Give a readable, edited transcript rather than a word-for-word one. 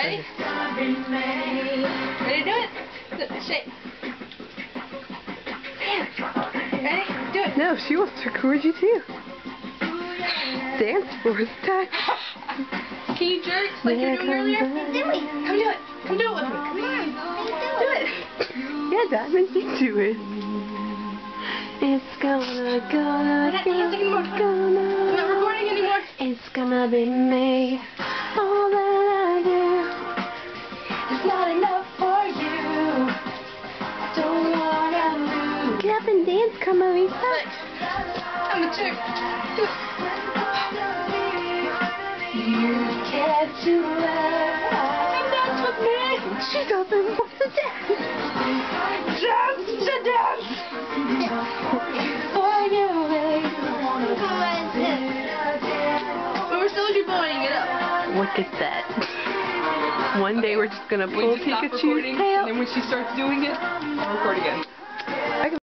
Ready? Ready to do it? Shake. Ready? Do it. No, she wants to record you too. Dance for the time. Can you jerk like you were doing earlier? Do it. Come do it. Come do it with me. Come on. Do it. Yeah, Diamond, you do it. It's gonna, I'm not recording anymore. It's gonna be me. All that I do is not enough for you. Don't wanna lose. Get up and dance, Carmelita. I'm a jerk. Do it. You can't do it. Come dance with me. She doesn't want to dance. Dance to dance. For you, babe. But we're soldier boying it up. Look at that. One day we're just gonna pull Pikachu's tail. And then when she starts doing it, I'll record again.